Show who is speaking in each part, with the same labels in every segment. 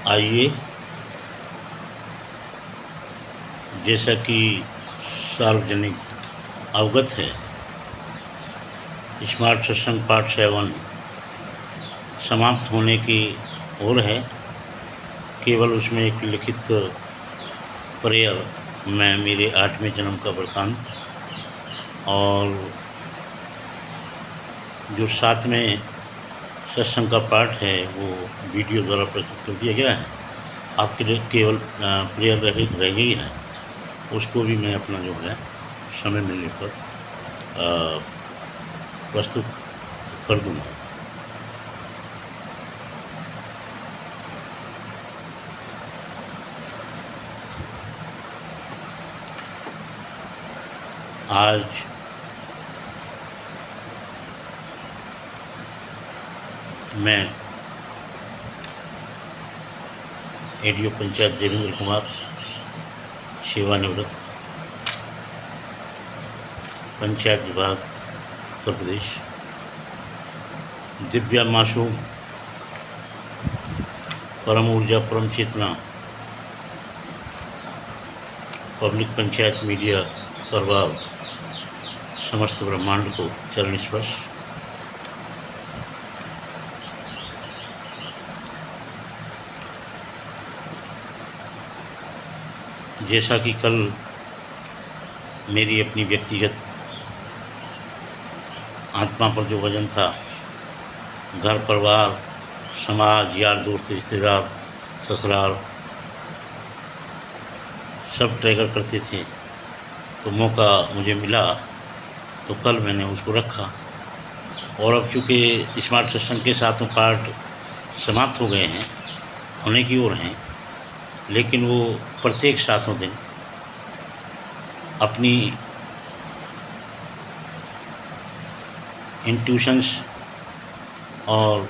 Speaker 1: आइए, जैसा कि सार्वजनिक अवगत है, स्मार्ट सत्संग पार्ट 7 समाप्त होने की ओर है। केवल उसमें एक लिखित प्रेयर में मेरे 8वें जन्म का वृतांत और जो 7वें सत्संग का पार्ट है वो वीडियो द्वारा प्रस्तुत कर दिया गया है। आपके लिए केवल प्रेयर रह गई है, उसको भी मैं अपना जो है समय मिलने पर प्रस्तुत कर दूँगा। आज मैं एडीओ पंचायत देवेंद्र कुमार, सेवानिवृत्त, पंचायत विभाग, उत्तर प्रदेश, दिव्या मासूम, परम ऊर्जा, परम चेतना, पब्लिक पंचायत मीडिया परिवार, समस्त ब्रह्मांड को चरण स्पर्श। जैसा कि कल मेरी अपनी व्यक्तिगत आत्मा पर जो वजन था, घर परिवार, समाज, यार दोस्त, रिश्तेदार, ससुराल सब ट्रैगर करते थे, तो मौका मुझे मिला तो कल मैंने उसको रखा। और अब चूँकि स्मार्ट सत्संग के 7 पार्ट समाप्त हो गए हैं, होने की ओर हैं, लेकिन वो प्रत्येक 7 दिन अपनी इंट्यूशंस और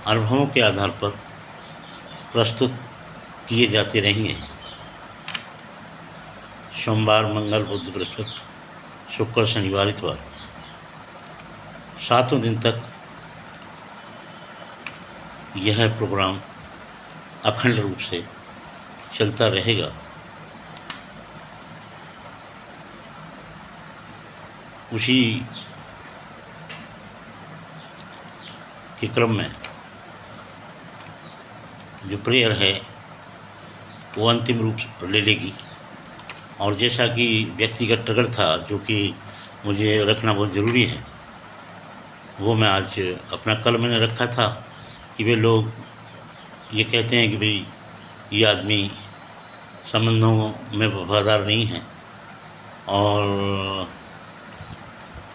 Speaker 1: अनुभवों के आधार पर प्रस्तुत किए जाते रहेंगे। सोमवार, मंगल, बुध, बृहस्पति, शुक्र, शनिवार, इतवार 7 दिन तक यह प्रोग्राम अखंड रूप से चलता रहेगा। उसी के क्रम में जो प्रेयर है वो अंतिम रूप ले लेगी। और जैसा कि व्यक्तिगत ट्रिगर था जो कि मुझे रखना बहुत ज़रूरी है, वो मैं आज अपना कल मैंने रखा था कि वे लोग ये कहते हैं कि भाई ये आदमी संबंधों में वफादार नहीं है और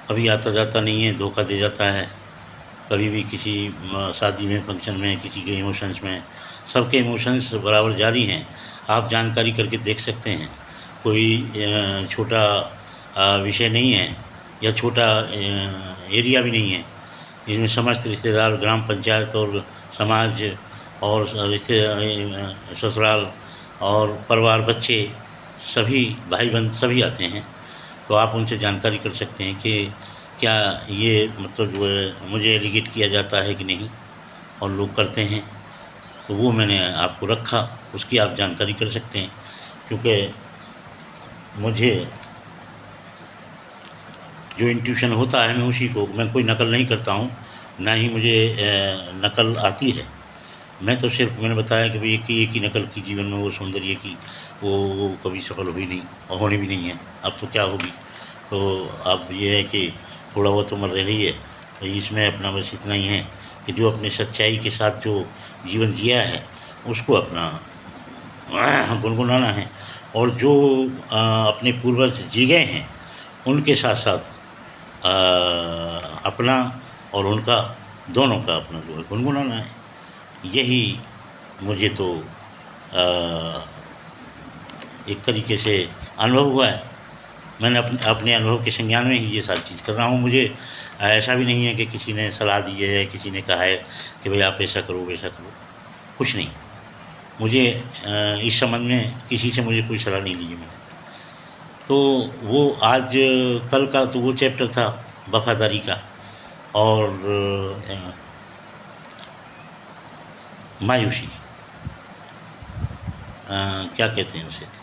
Speaker 1: कभी आता जाता नहीं है, धोखा दे जाता है, कभी भी किसी शादी में, फंक्शन में, किसी के इमोशंस में, सबके इमोशंस बराबर जारी हैं। आप जानकारी करके देख सकते हैं, कोई छोटा विषय नहीं है या छोटा एरिया भी नहीं है, इसमें समस्त रिश्तेदार, ग्राम पंचायत और समाज और ससुराल और परिवार, बच्चे, सभी भाई बहन सभी आते हैं। तो आप उनसे जानकारी कर सकते हैं कि क्या ये मतलब जो है मुझे एलिगेट किया जाता है कि नहीं, और लोग करते हैं, तो वो मैंने आपको रखा, उसकी आप जानकारी कर सकते हैं। क्योंकि मुझे जो इंट्यूशन होता है मैं उसी को, मैं कोई नकल नहीं करता हूँ, ना ही मुझे नकल आती है। मैं तो सिर्फ मैंने बताया कि भाई एक ही नकल की जीवन में वो सौंदर्य की, वो कभी सफल हुई नहीं और होनी भी नहीं है, अब तो क्या होगी। तो अब ये है कि थोड़ा बहुत उम्र रह रही है, तो इसमें अपना बस इतना ही है कि जो अपने सच्चाई के साथ जो जीवन जिया है उसको अपना गुनगुनाना है, और जो अपने पूर्वज जी गए हैं उनके साथ साथ अपना और उनका दोनों का अपना जो है गुनगुनाना है। यही मुझे तो एक तरीके से अनुभव हुआ है। मैंने अपने अनुभव के संज्ञान में ही ये सारी चीज़ कर रहा हूँ। मुझे ऐसा भी नहीं है कि किसी ने सलाह दी है, किसी ने कहा है कि भाई आप ऐसा करो वैसा करो, कुछ नहीं। मुझे इस संबंध में किसी से मुझे कोई सलाह नहीं ली है मैंने। तो वो आज कल का तो वो चैप्टर था वफादारी का, और मायूसी, क्या कहते हैं उसे,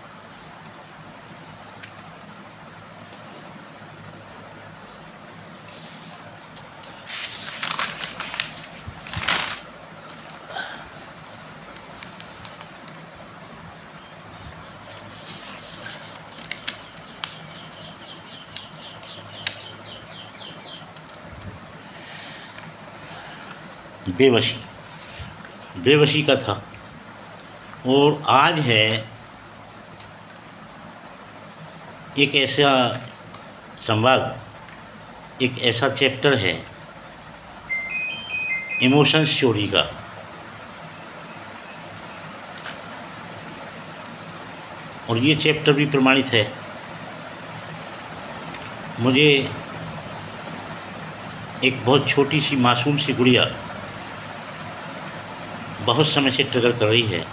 Speaker 1: बेबसी, बेबसी का था। और आज है एक ऐसा संवाद, एक ऐसा चैप्टर है इमोशंस चोरी का। और ये चैप्टर भी प्रमाणित है। मुझे एक बहुत छोटी सी मासूम सी गुड़िया बहुत समय से ट्रिगर कर रही है।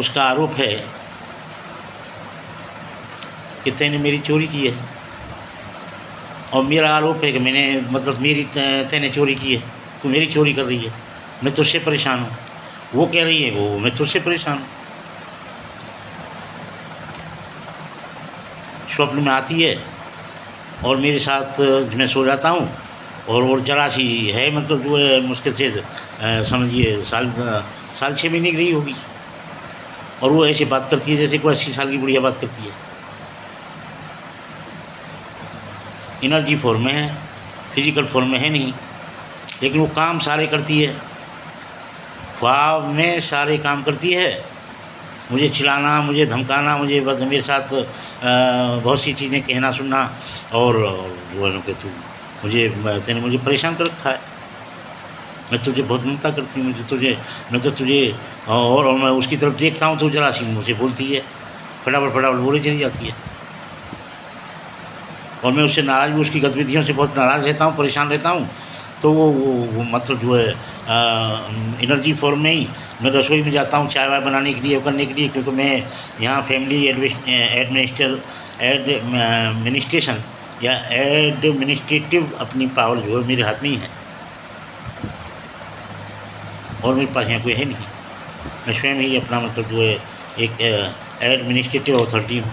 Speaker 1: उसका आरोप है कि तैने मेरी चोरी की है, और मेरा आरोप है कि मैंने तैने चोरी की है, तू मेरी चोरी कर रही है, मैं तुझसे परेशान हूँ। वो कह रही है वो मैं तुझसे परेशान हूँ। स्वप्न में आती है और मेरे साथ मैं सो जाता हूँ, और जरा सी है जो है मुश्किल से समझिए साल 6 महीने की रही होगी, और वो ऐसे बात करती है जैसे कोई 80 साल की बुढ़िया बात करती है। एनर्जी फॉर्म में है, फिजिकल फॉर्म में है नहीं, लेकिन वो काम सारे करती है, ख्वाब में सारे काम करती है। मुझे चिल्लाना, मुझे धमकाना, मेरे साथ बहुत सी चीज़ें कहना सुनना, और वो है कि तूने मुझे परेशान कर रखा है, मैं तुझे बहुत ममता करती हूँ, मैं तो तुझे और मैं उसकी तरफ देखता हूँ तो जरा सी मुझे बोलती है, फटाफट बोले चली जाती है। और मैं उससे नाराज़ भी, उसकी गतिविधियों से बहुत नाराज़ रहता हूँ, परेशान रहता हूँ। तो वो जो है एनर्जी फॉर्म में ही मैं रसोई में जाता हूँ चाय वाय बनाने के लिए, करने के लिए, क्योंकि मैं यहाँ फैमिली एडमिनिस्ट्रेशन या एडमिनिस्ट्रेटिव अपनी पावर जो है मेरे हाथ में ही है, और मेरे पास यहाँ कोई है नहीं। मैं स्वयं ही अपना जो है एक एडमिनिस्ट्रेटिव अथॉरिटी हूँ।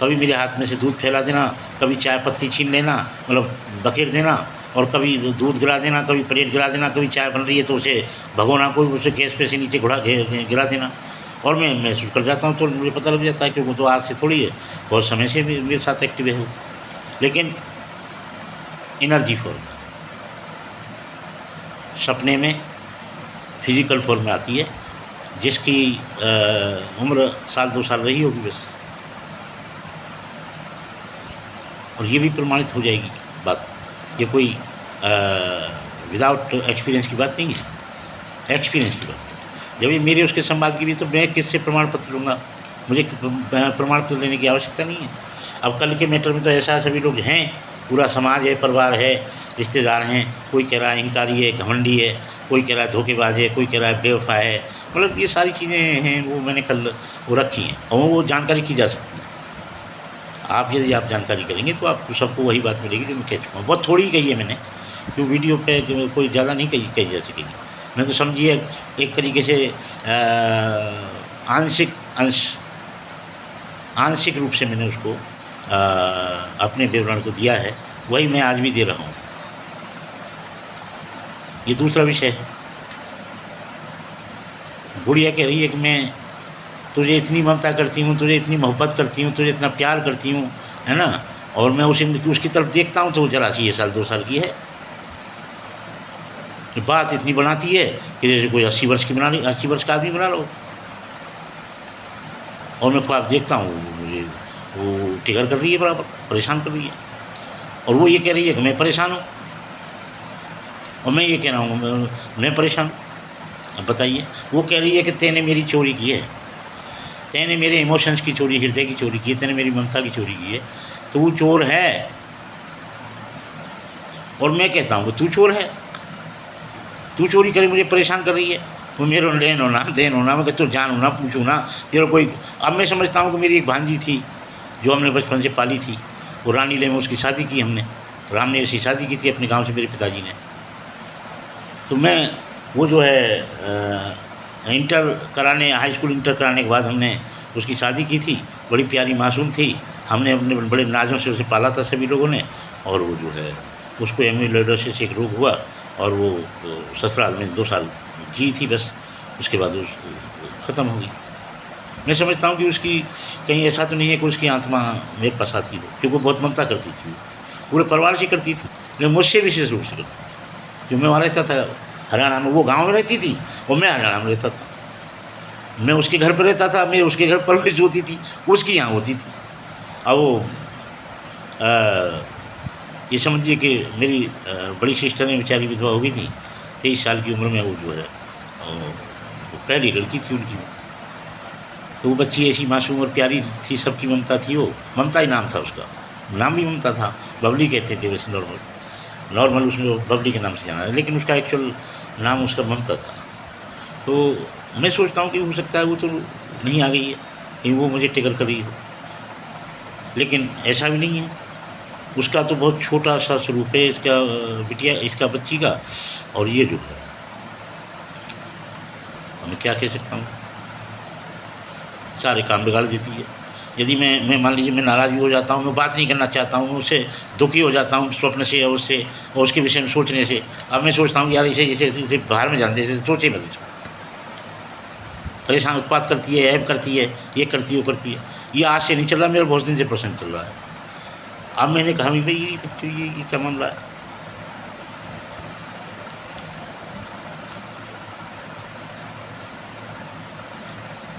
Speaker 1: कभी मेरे हाथ में से दूध फैला देना, कभी चाय पत्ती छीन लेना, बखेर देना, और कभी दूध गिरा देना, कभी प्लेट गिरा देना, कभी चाय बन रही है तो उसे भगोना, कोई उसे गैस पे से नीचे गिरा देना, और मैं महसूस कर जाता हूँ। तो मुझे पता लग जाता है कि वो तो आज से थोड़ी है, बहुत समय से मेरे साथ एक्टिव है। लेकिन एनर्जी फॉर्म सपने में फिजिकल फॉर्म में आती है, जिसकी उम्र साल 2 साल रही होगी बस, और ये भी प्रमाणित हो जाएगी बात। ये कोई विदाउट एक्सपीरियंस की बात नहीं है, एक्सपीरियंस की बात है। जब ये मेरे उसके संवाद की भी, तो मैं किससे प्रमाण पत्र लूँगा? मुझे प्रमाण पत्र लेने की आवश्यकता नहीं है। अब कल के मैटर में तो ऐसा सभी लोग हैं, पूरा समाज है, परिवार है, रिश्तेदार हैं। कोई कह रहा है अहंकारी है, घमंडी है, कोई कह रहा है धोखेबाज है, कोई कह रहा है बेवफा है। ये सारी चीज़ें हैं, वो मैंने कल वो रखी हैं, और वो जानकारी की जा सकती है। यदि आप जानकारी करेंगे तो आपको सबको वही बात मिलेगी जो मैं कह चुका हूँ। बहुत थोड़ी कही है मैंने, क्यों वीडियो पे कोई ज़्यादा नहीं कही जा सकेगी। मैं तो समझिए एक तरीके से आंशिक रूप से मैंने उसको अपने विवरण को दिया है, वही मैं आज भी दे रहा हूँ। ये दूसरा विषय है। गुड़िया कह रही है कि मैं तुझे इतनी ममता करती हूँ, तुझे इतनी मोहब्बत करती हूँ, तुझे इतना प्यार करती हूँ, है ना, और मैं उसकी तरफ देखता हूँ तो जरा सी ये साल 2 साल की है। बात इतनी बनाती है कि जैसे कोई 80 वर्ष का आदमी बना लो। और मैं ख्वाब देखता हूँ, मुझे वो टिगर कर रही है, बराबर परेशान कर रही है, और वो ये कह रही है कि मैं परेशान हूँ, और मैं ये कह रहा हूँ मैं परेशान हूँ। अब बताइए, वो कह रही है कि तैने मेरी चोरी की है, तैने मेरे इमोशंस की चोरी, हृदय की चोरी की है, तैने मेरी ममता की चोरी की है, तो वो चोर है। और मैं कहता हूँ कि तू चोर है, तू चोरी करे, मुझे परेशान कर रही है। वो मेरे लेन होना देन होना, मैं कहता जान होना पूछूँ ना तेरा कोई। अब मैं समझता हूँ कि मेरी एक भांजी थी जो हमने बचपन से पाली थी, वो रानी ले में उसकी शादी की हमने, राम ने ऐसी शादी की थी अपने गांव से मेरे पिताजी ने। तो मैं वो जो है इंटर कराने, हाई स्कूल इंटर कराने के बाद हमने उसकी शादी की थी। बड़ी प्यारी मासूम थी। हमने अपने बड़े नाज़ों से उसे पाला था सभी लोगों ने। और वो जो है उसको एमिलोइडोसिस से एक रोग हुआ और वो ससुराल में 2 साल जी थी बस। उसके बाद ख़त्म हो गई। मैं समझता हूँ कि उसकी कहीं ऐसा तो नहीं है कि उसकी आत्मा मेरे पास आती हो, क्योंकि वो बहुत ममता करती थी। वो पूरे परिवार से करती थी, लेकिन मुझसे विशेष रूप से करती थी। जो मैं वहाँ रहता था हरियाणा में, वो गांव में रहती थी और मैं हरियाणा में रहता था। मैं उसके घर पर रहता था, मैं उसके घर परवरिश होती थी, उसकी यहाँ होती थी। अब वो ये समझिए कि मेरी बड़ी सिस्टर ने बेचारी विधवा हो गई थी 23 साल की उम्र में। वो जो है वो पहली लड़की थी उनकी। तो वो बच्ची ऐसी मासूम और प्यारी थी, सबकी ममता थी। वो ममता ही नाम था उसका, नाम भी ममता था। बबली कहते थे वैसे नॉर्मल उसमें वो बबली के नाम से जाना है, लेकिन उसका एक्चुअल नाम उसका ममता था। तो मैं सोचता हूँ कि हो सकता है वो तो नहीं आ गई है, कहीं वो मुझे टिकर कर रही हो, लेकिन ऐसा भी नहीं है। उसका तो बहुत छोटा सा स्वरूप है इसका बिटिया, इसका बच्ची का। और ये जो है तो मैं क्या कह सकता हूँ, सारे काम बिगाड़ देती है। यदि मैं मान लीजिए मैं नाराज़ भी हो जाता हूँ, मैं बात नहीं करना चाहता हूँ, उससे दुखी हो जाता हूँ स्वप्न से और उससे और उसके विषय में सोचने से। अब मैं सोचता हूँ यार इसे बाहर में जानते इसे सोचे मत इसको। परेशान उत्पात करती है, ऐब करती है, ये करती है, वो करती है। ये आज से नहीं चल रहा, मेरा बहुत दिन से प्रश्न चल रहा है। अब मैंने कहा भाई ये क्या मामला है।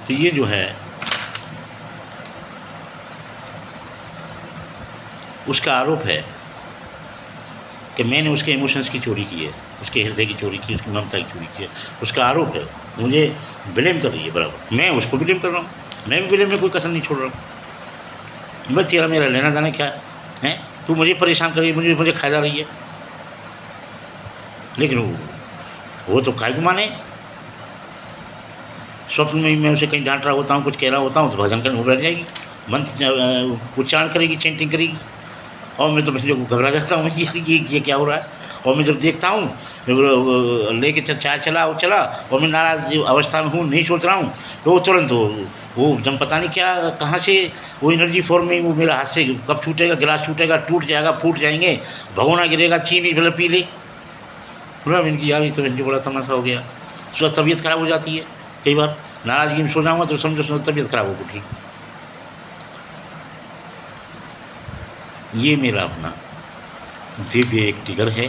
Speaker 1: तो ये जो है उसका आरोप है कि मैंने उसके इमोशंस की चोरी की है, उसके हृदय की चोरी की, उसकी ममता की चोरी की है। उसका आरोप है, मुझे ब्लेम कर रही है बराबर। मैं उसको ब्लेम कर रहा हूँ, मैं भी ब्लेम में कोई कसर नहीं छोड़ रहा हूँ। मैं तेरा मेरा लेना देना क्या है? तू मुझे परेशान कर रही है, मुझे खा जा रही है। लेकिन वो तो काय को माने। स्वप्न में मैं उसे कहीं डांट रहा होता हूँ, कुछ कह रहा होता हूँ तो भजन करने बैठ जाएगी, मंत्र उच्चारण करेगी, चैंटिंग करेगी। और मैं तो घबरा जाता हूँ यार ये क्या हो रहा है। और मैं जब देखता हूँ लेके चाय चला और मैं नाराज अवस्था में हूँ, नहीं सोच रहा हूँ, तो वो तुरंत वो जब पता नहीं क्या कहाँ से वो एनर्जी फॉर्म में वो मेरे हाथ से कप छूटेगा, गिलास छूटेगा, टूट जाएगा, फूट जाएंगे, भगोना गिरेगा, चीनी मतलब पी ले। बोला इनकी यार ये तो इनकी बड़ा तमाशा हो गया। उसका तबीयत ख़राब हो जाती है कई बार, नाराज़गी में सो जाऊँगा तो समझो तबीयत ख़राब होगी। ठीक, ये मेरा अपना दिव्य एक टिगर है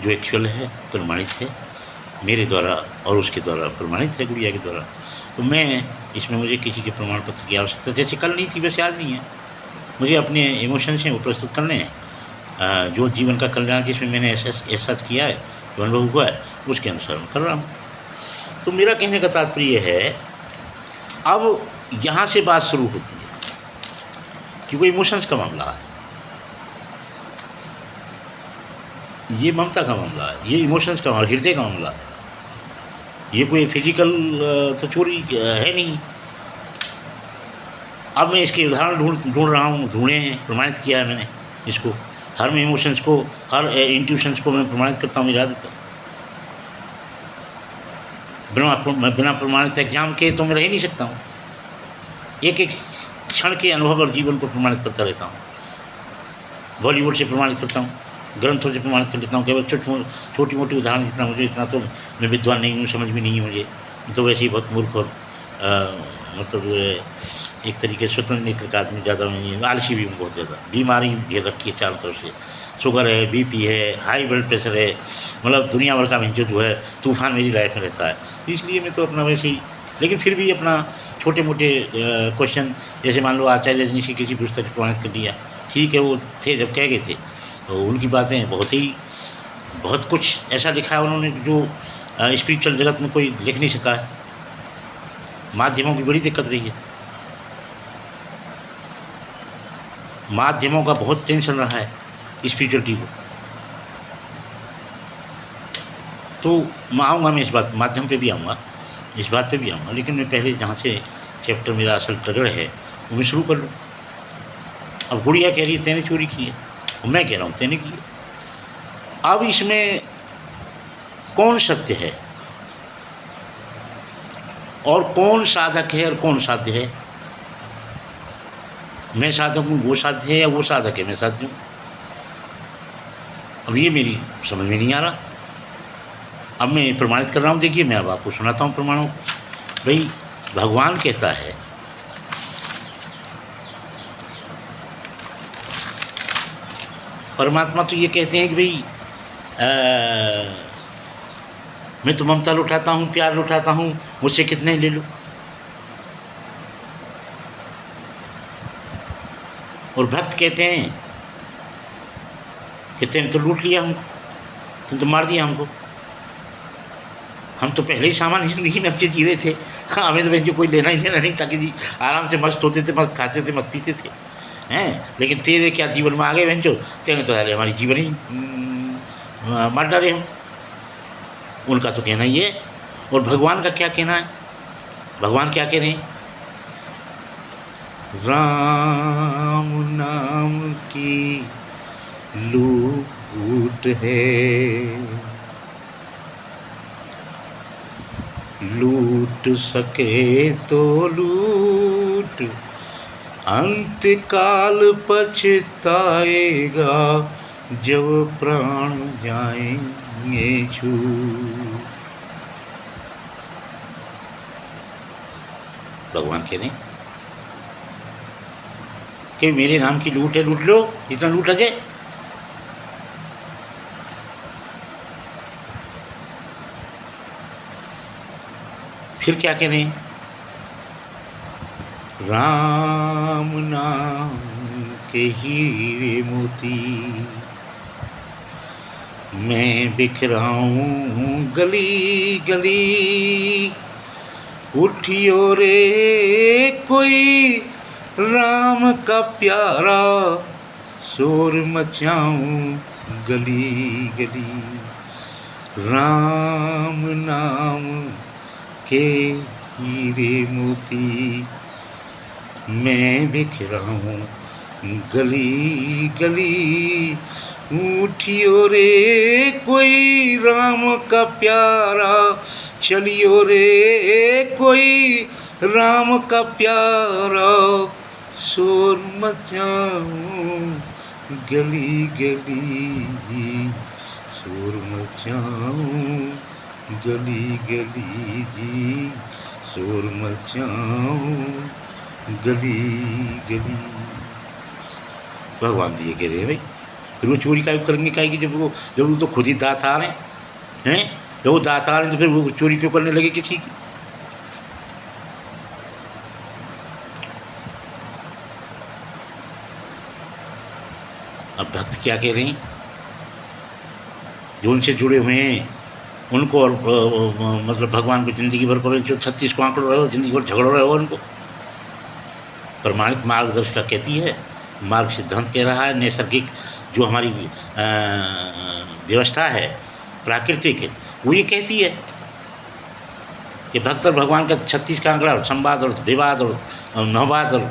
Speaker 1: जो एक्चुअल है, प्रमाणित है मेरे द्वारा और उसके द्वारा प्रमाणित है, गुड़िया के द्वारा। तो मैं इसमें मुझे किसी के प्रमाण पत्र की आवश्यकता जैसे कल नहीं थी वैसे आज नहीं है। मुझे अपने इमोशंस हैं वो प्रस्तुत करने हैं, जो जीवन का कल्याण जिसमें मैंने एहसास किया है, जो अनुभव हुआ है, उसके अनुसार मैं कर रहा हूँ। तो मेरा कहने का तात्पर्य है, अब यहाँ से बात शुरू होती है कि कोई इमोशंस का मामला है, ये ममता का मामला है, ये इमोशंस का मामला, हृदय का मामला है। ये कोई फिजिकल तो चोरी है नहीं। अब मैं इसके उदाहरण ढूंढ रहा हूँ, ढूंढे हैं, प्रमाणित किया है मैंने इसको। हर में इमोशंस को, हर इंट्यूशंस को मैं प्रमाणित करता हूँ इरादे तक। बिना प्रमाणित एग्जाम के तो मैं रह ही नहीं सकता हूँ। एक एक क्षण के अनुभव और जीवन को प्रमाणित करता रहता हूँ। बॉलीवुड से प्रमाणित करता हूँ, ग्रंथों से प्रमाणित कर लेता हूँ। केवल छोटी मोटी उदाहरण जितना मुझे, इतना तो मैं विद्वान नहीं हूँ, समझ भी नहीं है मुझे। तो वैसे ही बहुत मूर्ख और मतलब एक तरीके से स्वतंत्र नेत्र का आदमी, ज़्यादा नहीं, आलसी भी हूँ बहुत ज़्यादा। बीमारी घेर रखी है चारों तरफ से, शुगर है, बीपी है, हाई ब्लड प्रेशर है, मतलब दुनिया भर का जो है तूफान मेरी लाइफ में रहता है। इसलिए मैं तो अपना वैसे ही, लेकिन फिर भी अपना छोटे मोटे क्वेश्चन, जैसे मान लो आचार्य रजनी से किसी पुस्तक को प्रमाणित कर दिया, ठीक है, वो थे जब कह गए थे, तो उनकी बातें बहुत कुछ ऐसा लिखा है उन्होंने जो स्पिरिचुअल जगत में कोई लिख नहीं सका है। माध्यमों की बड़ी दिक्कत रही है, माध्यमों का बहुत टेंशन रहा है स्पिरिचुअलिटी को। तो मैं आऊँगा, मैं इस बात माध्यम पे भी आऊँगा, इस बात पे भी आऊँगा, लेकिन मैं पहले जहाँ से चैप्टर मेरा असल ट्रिगर है वो मैं शुरू कर लूँ। अब गुड़िया कह रही है तेने चोरी की है, और मैं कह रहा हूँ तैने किए। अब इसमें कौन सत्य है और कौन साधक है और कौन साध्य है? मैं साधक हूँ वो साध्य है या वो साधक है मैं साध्य हूँ? अब ये मेरी समझ में नहीं आ रहा। अब मैं प्रमाणित कर रहा हूँ, देखिए मैं अब आपको सुनाता हूँ प्रमाणों को। भाई भगवान कहता है, परमात्मा तो ये कहते हैं कि भाई मैं तो ममता लुटाता हूँ, प्यार लुटाता हूँ, मुझसे कितने ले लो। और भक्त कहते हैं कि तेने तो लूट लिया हमको, तेने तो मार दिया हमको, हम तो पहले ही सामान्य ज़िंदगी में अच्छे जी रहे थे, हाँ हमें तो बहन कोई लेना ही देना नहीं, ताकि जी आराम से मस्त होते थे, मस्त खाते थे, मस्त पीते थे हैं। लेकिन तेरे क्या जीवन में आ गए बहन जो, तेने तो हमारी जीवन ही मार डाले हम। उनका तो कहना ही है। और भगवान का क्या कहना है? भगवान क्या कह रहे हैं? राम नाम की लूट है, लूट सके तो लूट, अंत काल पछताएगा जब प्राण जाएंगे छूट। भगवान कह रहे हैं कि मेरे नाम की लूट है, लूट लो जितना लूट लगे। फिर क्या कह रहे हैं? राम नाम के हीरे मोती मैं बिखराऊं गली गली, उठियो रे कोई राम का प्यारा, शोर मचाऊं गली गली। राम नाम के हीरे मोती मैं बिखराऊं गली गली, उठियो रे कोई राम का प्यारा, चलियो रे कोई राम का प्यारा, शोर मचाऊं गली गली, शोर मचाऊं गली गली जी, शोर मचाऊं गली गली। भगवान तो ये कह रहे हैं भाई, फिर वो चोरी का करेंगे क्या कि जब वो तो खुद ही दातार हैं, जब वो दातार हैं तो फिर वो चोरी क्यों करने लगे किसी की? अब भक्त क्या कह रहे हैं? जो उनसे जुड़े हुए हैं उनको, और मतलब भगवान को ज़िंदगी भर करो, जो 36 को आंकड़ो रहे हो, ज़िंदगी भर झगड़ो रहे हो उनको। प्रमाणित मार्गदर्शिका कहती है, मार्ग सिद्धांत कह रहा है, नैसर्गिक जो हमारी व्यवस्था है प्राकृतिक, वो ये कहती है कि भक्त और भगवान का 36 का आंकड़ा और संवाद और विवाद और नववाद और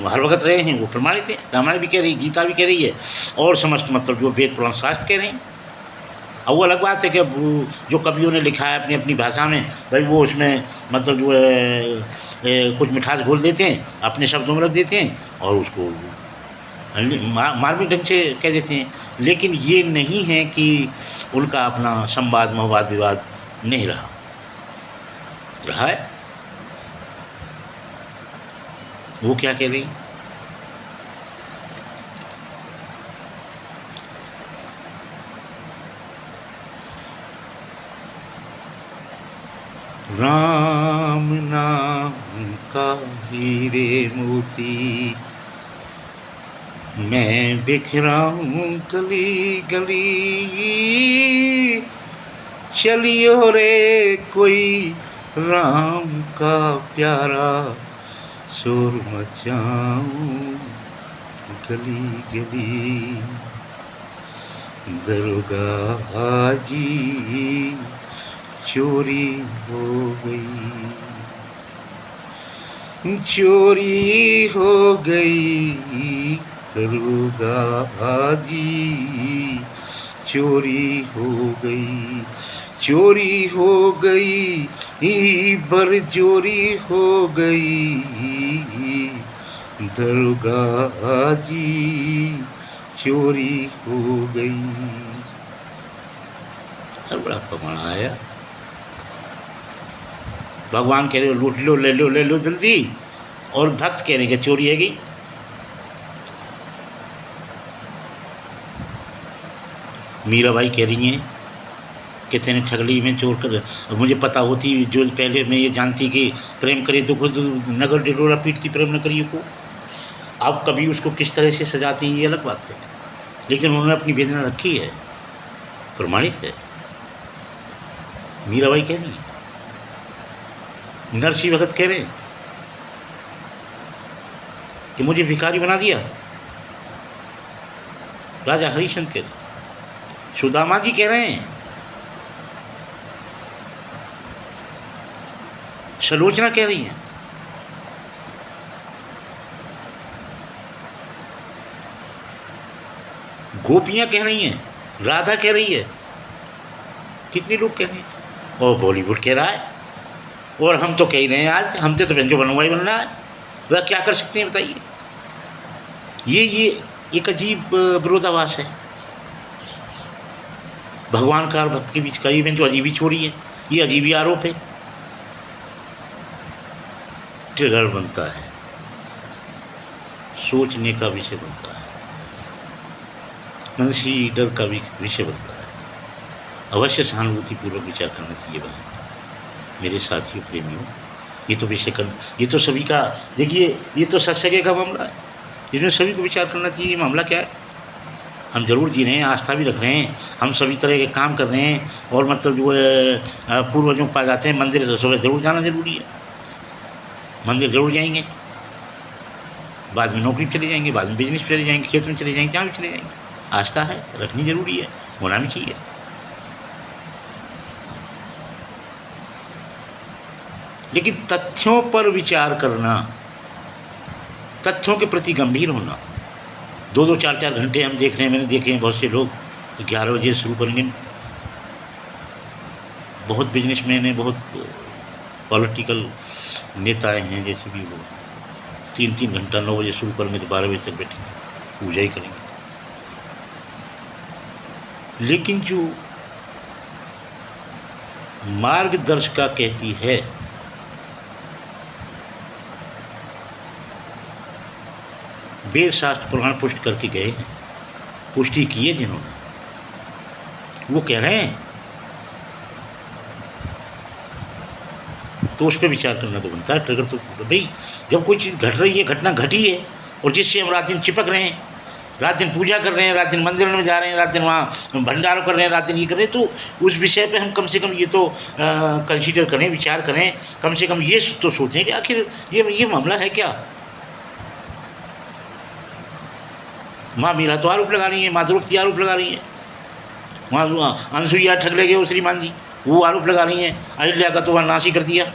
Speaker 1: हर वक्त रहे हैं, वो प्रमाणित है। रामायण भी कह रही है, गीता भी कह रही है, और समस्त मतलब जो वेद पुराण शास्त्र कह रहे हैं। अब वो अलग बात है कि जो कवियों ने लिखा है अपनी अपनी भाषा में, भाई वो उसमें मतलब जो है कुछ मिठास घोल देते हैं, अपने शब्दों में रख देते हैं और उसको मार्मिक ढंग से कह देते हैं। लेकिन ये नहीं है कि उनका अपना संवाद महवाद विवाद नहीं रहा है। वो क्या कह रही? राम नाम का हीरे मोती मैं बिखराऊं गली गली, चलियो रे कोई राम का प्यारा, शोर मचाऊं गली गली। दरोगा हाजी चोरी हो गई, चोरी हो गई दरोगा आजी चोरी हो गई, चोरी हो गई, बर चोरी हो गई, दरोगा आजी चोरी हो गई। हर बड़ा प्रमाण आया। भगवान कह रहे हो लूट लो, ले लो, ले लो जल्दी, और भक्त कह रहे कि चोरी है गई। मीराबाई कह रही हैं कि तेने ठग ली, मैं चोर कर, अब मुझे पता होती जो पहले मैं ये जानती कि प्रेम करे तो खुद नगर डिडोरा पीटती प्रेम न करिए को। अब कभी उसको किस तरह से सजाती हैं ये अलग बात है, लेकिन उन्होंने अपनी वेदना रखी है, प्रमाणित है। मीराबाई कह रही है, नरसिंह भगत कह रहे हैं कि मुझे भिखारी बना दिया, राजा हरिश्चंद्र कह रहे, सुदामा जी कह रहे हैं, सलोचना कह रही हैं, गोपियां कह रही हैं, राधा कह रही है, कितने लोग कह रहे हैं, और बॉलीवुड कह रहा है, और हम तो कह ही रहे हैं आज हमसे तो जो बनवा ही बनना है, वह क्या कर सकते हैं बताइए। ये एक अजीब विरोधाभास है भगवान का और भक्त के बीच का। ये तो अजीब ही छोड़ी है, ये अजीब ही आरोप है, ट्रिगर बनता है, सोचने का विषय बनता है, मानसिक डर का भी विषय बनता है। अवश्य सहानुभूतिपूर्वक विचार करना चाहिए बात मेरे साथियों, प्रेमियों। ये तो विषय कर, ये तो सभी का, देखिए ये तो सत्संग का मामला है, इसमें सभी को विचार करना चाहिए। ये मामला क्या है, हम जरूर जी रहे हैं, आस्था भी रख रहे हैं, हम सभी तरह के काम कर रहे हैं, और मतलब जो है पूर्वजों पाए जाते हैं, मंदिर सुबह जरूर जाना जरूरी है, मंदिर जरूर जाएंगे, बाद में नौकरी पे चले जाएंगे, बाद में बिजनेस पे चले जाएंगे, खेत में चले जाएंगे, जहाँ भी चले जाएंगे, आस्था है, रखनी जरूरी है, होना भी चाहिए। लेकिन तथ्यों पर विचार करना, तथ्यों के प्रति गंभीर होना। 2-2, 4-4 घंटे हम देख रहे हैं, मैंने देखे हैं बहुत से लोग 11 बजे शुरू करेंगे, बहुत बिजनेसमैन हैं, बहुत पॉलिटिकल नेताएं हैं, जैसे भी वो 3-3 घंटा 9 बजे शुरू करेंगे तो 12 बजे तक बैठेंगे, पूजा ही करेंगे। लेकिन जो मार्गदर्शिका कहती है, वेद शास्त्र पुराण पुष्ट करके गए हैं, पुष्टि की है जिन्होंने, वो कह रहे हैं, तो उस पर विचार करना तो बनता है। ट्रिगर तो भाई जब कोई चीज़ घट रही है, घटना घटी है, और जिससे हम रात दिन चिपक रहे हैं, रात दिन पूजा कर रहे हैं, रात दिन मंदिर में जा रहे हैं, रात दिन वहाँ भंडारों कर रहे हैं, रात दिन ये कर रहे हैं, तो उस विषय पे हम कम से कम ये तो कंसीडर करें, विचार करें, कम से कम ये तो सोचें कि आखिर ये मामला है क्या। माँ मीरा तो आरोप लगा रही है, माँ द्रौपदी आरोप लगा रही है, वहाँ अनसुईया ठग ले गए वो श्रीमान जी, वो आरोप लगा रही हैं, अहिल्या का तो वहाँ नाश ही कर दिया।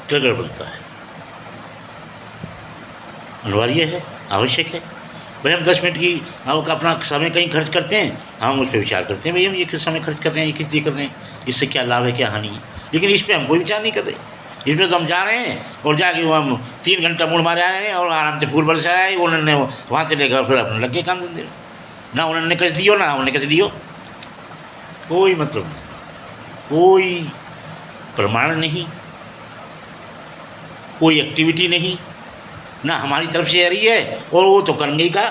Speaker 1: ट्रिगर बनता है, अनिवार्य है, आवश्यक है। भाई हम 10 मिनट की अपना समय कहीं खर्च करते हैं, हम उस पर विचार करते हैं, भाई हम ये किस समय खर्च कर रहे हैं, ये किस लिए कर रहे हैं, इससे क्या लाभ है, क्या हानि है, लेकिन इस पर हम कोई विचार नहीं कर रहे। इसमें तो हम जा रहे हैं और जाके वो हम 3 घंटा मुड़ मारे आए हैं, और आराम से फूल बरसाए, उन्होंने वहाँ से लेकर फिर अपने लग गए काम धंधे, ना उन्होंने कस दियो ना उन्होंने कस लियो, कोई मतलब नहीं, कोई प्रमाण नहीं, कोई एक्टिविटी नहीं, ना हमारी तरफ से आ रही है, और वो तो करेंगे ही का,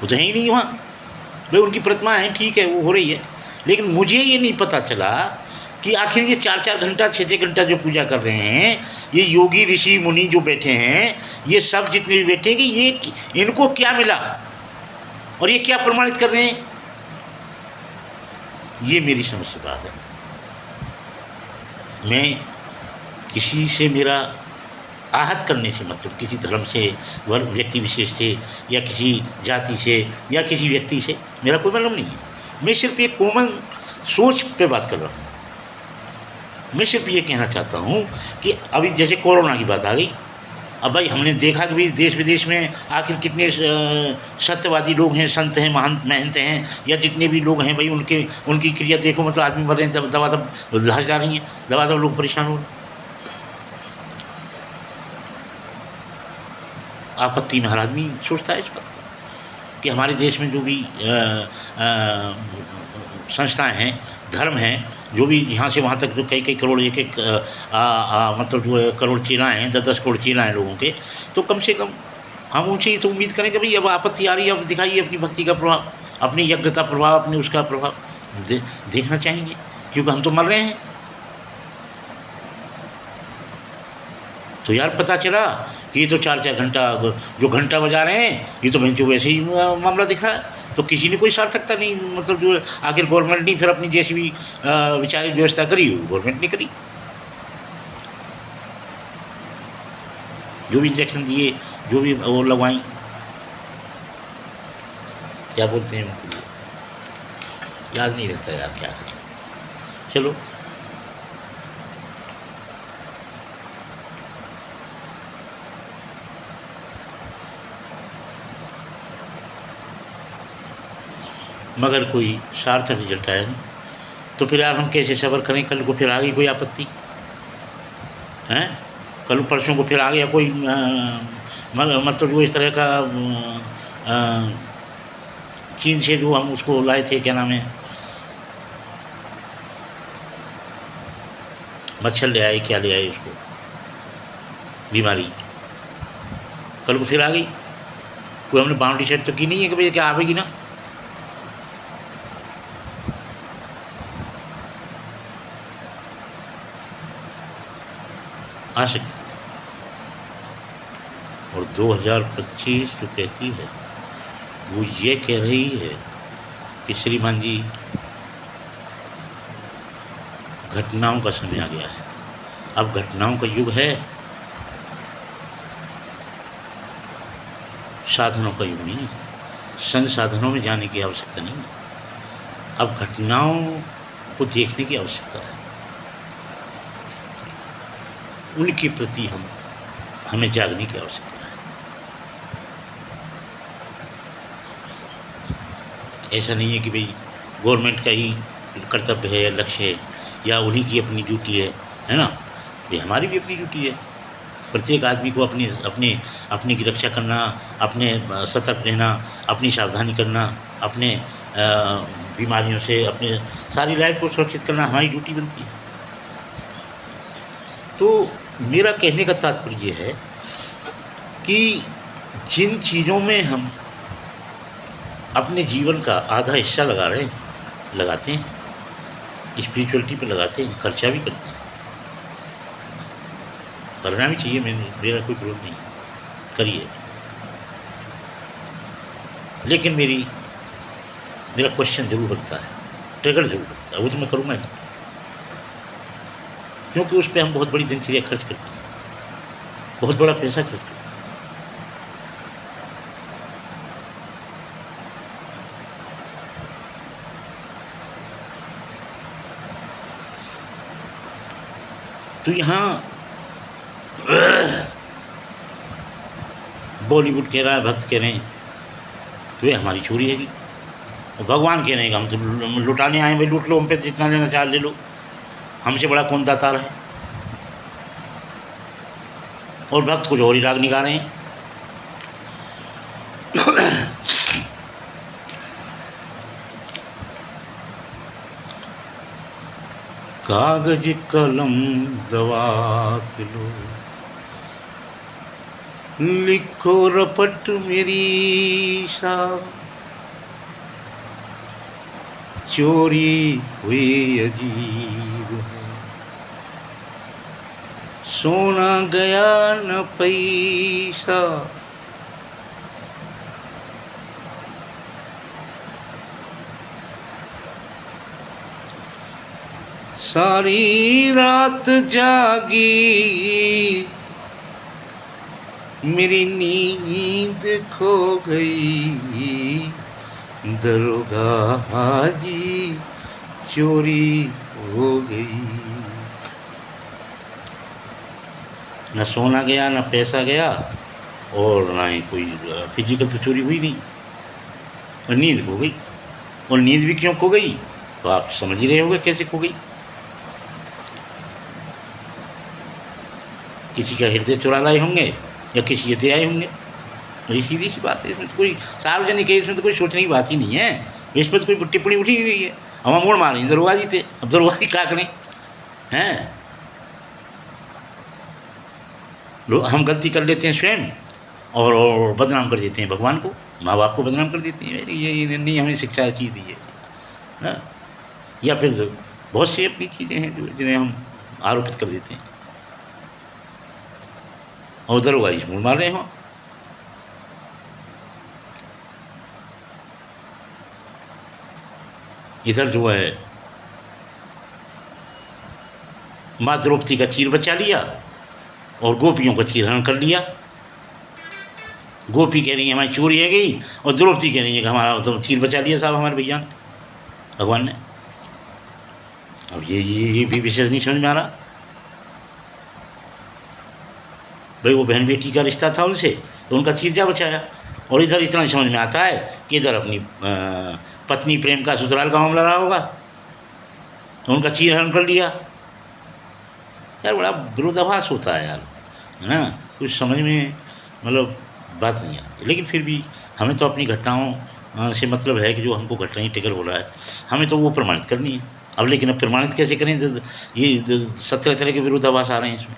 Speaker 1: वो तो है ही नहीं वहाँ। भाई उनकी प्रतिमा है, ठीक है, वो हो रही है, लेकिन मुझे ये नहीं पता चला कि आखिर ये 4-4 घंटा 6-6 घंटा जो पूजा कर रहे हैं, ये योगी ऋषि मुनि जो बैठे हैं, ये सब जितने भी बैठे हैं, कि ये इनको क्या मिला और ये क्या प्रमाणित कर रहे हैं, ये मेरी समझ से बात है। मैं किसी से मेरा आहत करने से मतलब, किसी धर्म से, वर्ग व्यक्ति विशेष से, या किसी जाति से, या किसी व्यक्ति से मेरा कोई मतलब नहीं है। मैं सिर्फ एक कॉमन सोच पे बात कर रहा हूँ। मैं सिर्फ ये कहना चाहता हूँ कि अभी जैसे कोरोना की बात आ गई, अब भाई हमने देखा कि भाई देश विदेश में आखिर कितने सत्यवादी लोग हैं, संत हैं, महंत हैं, या जितने भी लोग हैं भाई, उनकी क्रिया देखो, मतलब आदमी मर रहे हैं, दवा लाश जा रही हैं, दवा लोग परेशान हो रहे हैं। आपत्ति में हर आदमी सोचता है इस बात को कि हमारे देश में जो भी संस्थाएं हैं, धर्म हैं, जो भी यहाँ से वहाँ तक जो कई कई करोड़, एक एक मतलब जो है करोड़ चेला हैं, 10-10 करोड़ चेला हैं लोगों के, तो कम से कम हम उनसे ही तो उम्मीद करें कि भाई अब आपत्ति आ रही है, अब दिखाइए अपनी भक्ति का प्रभाव, अपने यज्ञ का प्रभाव, अपने उसका प्रभाव देखना चाहेंगे, क्योंकि हम तो मर रहे हैं। तो यार पता चला कि ये तो 4-4 घंटा जो घंटा बजा रहे हैं, ये तो भाई जो वैसे ही मामला दिख रहा है, तो किसी ने कोई सार्थकता नहीं, मतलब जो आखिर गवर्नमेंट ने फिर अपनी जैसी भी विचारिक व्यवस्था करी, गवर्नमेंट ने करी, जो भी इंजेक्शन दिए, जो भी वो लगवाई, क्या बोलते हैं उनको, याद नहीं रहता यार, क्या करें। चलो, मगर कोई सार्थक रिजल्ट आया नहीं, तो फिर यार हम कैसे सब्र करें। कल को फिर आ गई कोई आपत्ति हैं, कल परसों को फिर आ गया कोई मतलब जो इस तरह का चीन से जो हम उसको लाए थे, क्या नाम है, मच्छर ले आए, क्या ले आए उसको, बीमारी, कल को फिर आ गई। कोई हमने बाउंड्री सेट तो की नहीं है कि भाई क्या आवेगी ना। आ सकती है। और 2025 जो कहती है, वो ये कह रही है कि श्रीमान जी, घटनाओं का समय आ गया है। अब घटनाओं का युग है, साधनों का युग नहीं है। संसाधनों में जाने की आवश्यकता नहीं है, अब घटनाओं को देखने की आवश्यकता है। उनके प्रति हमें जागने की आवश्यकता है। ऐसा नहीं है कि भाई गवर्नमेंट का ही कर्तव्य है, लक्ष्य है, या उन्हीं की अपनी ड्यूटी है ना। ये हमारी भी अपनी ड्यूटी है। प्रत्येक आदमी को अपनी की रक्षा करना, अपने सतर्क रहना, अपनी सावधानी करना, अपने बीमारियों से अपने सारी लाइफ को सुरक्षित करना हमारी ड्यूटी बनती है। तो मेरा कहने का तात्पर्य है कि जिन चीज़ों में हम अपने जीवन का आधा हिस्सा लगाते हैं, स्पिरिचुअलिटी पे लगाते हैं, खर्चा भी करते हैं, करना भी चाहिए, मेरा कोई विरोध नहीं, करिए। लेकिन मेरा क्वेश्चन जरूर बनता है, ट्रिगर जरूर बनता है, वो तो मैं करूँगा ही, क्योंकि उस पर हम बहुत बड़ी दिनचर्या खर्च करते हैं, बहुत बड़ा पैसा खर्च करते हैं। तो यहाँ बॉलीवुड कह रहा है, भक्त कह रहे हैं कि भाई हमारी चोरी है, और भगवान कह रहे हैं कि हम तो लुटाने आए, भाई लूट लो, हम पे जितना लेना चाह ले लो, हमसे बड़ा कौन दातार है। और भक्त कुछ और ही राग निकाल रहे हैं। कागज कलम दवात लो, लिखो रपट मेरी सा, चोरी हुई अजीब है, सोना गया न पैसा, सारी रात जागी मेरी नींद खो गई, दरोगा हाजी चोरी हो गई। न सोना गया, न पैसा गया, और ना ही कोई फिजिकल तो चोरी हुई नहीं, और नींद खो गई। और नींद भी क्यों खो गई, तो आप समझ ही रहे होंगे कैसे खो गई। किसी का हृदय चुरा लाए होंगे या किसी हत्या आए होंगे। बड़ी सीधी सी बात है, इसमें तो कोई सार्वजनिक है, इसमें तो कोई सोचने की बात ही नहीं है। इस पर तो कोई टिप्पणी उठी ही नहीं है। हम मोड़ मारे दरोगा जी थे, अब दरोगा जी क्या करें हैं। हम गलती कर लेते हैं स्वयं, और बदनाम कर देते हैं भगवान को, माँ बाप को बदनाम कर देते हैं। ये नहीं हमें शिक्षा चीज़ दी है ना। या फिर बहुत सी अपनी चीज़ें हैं जो जिन्हें हम आरोपित कर देते हैं, और दरोगा जी मोड़ मार रहे हों। इधर जो है माँ द्रौपदी का चीर बचा लिया, और गोपियों का चीर हरण कर लिया। गोपी कह रही है हमारी चोरी है गई, और द्रौपदी कह रही है कि हमारा तो चीर बचा लिया साहब हमारे भैया ने, भगवान ने। अब ये भी विशेष नहीं समझ में आ रहा। भाई वो बहन बेटी का रिश्ता था उनसे, तो उनका चीर जा बचाया। और इधर इतना समझ में आता है कि इधर अपनी पत्नी प्रेम का ससुराल का मामला रहा होगा, तो उनका चीर हरण कर लिया। यार बड़ा विरोधाभास होता है यार, है ना। कुछ समझ में मतलब बात नहीं आती। लेकिन फिर भी हमें तो अपनी घटनाओं से मतलब है कि जो हमको घटनाएँ ट्रिगर हो रहा है, हमें तो वो प्रमाणित करनी है। अब लेकिन अब प्रमाणित कैसे करें, ये 17 तरह के विरोधाभास आ रहे हैं इसमें।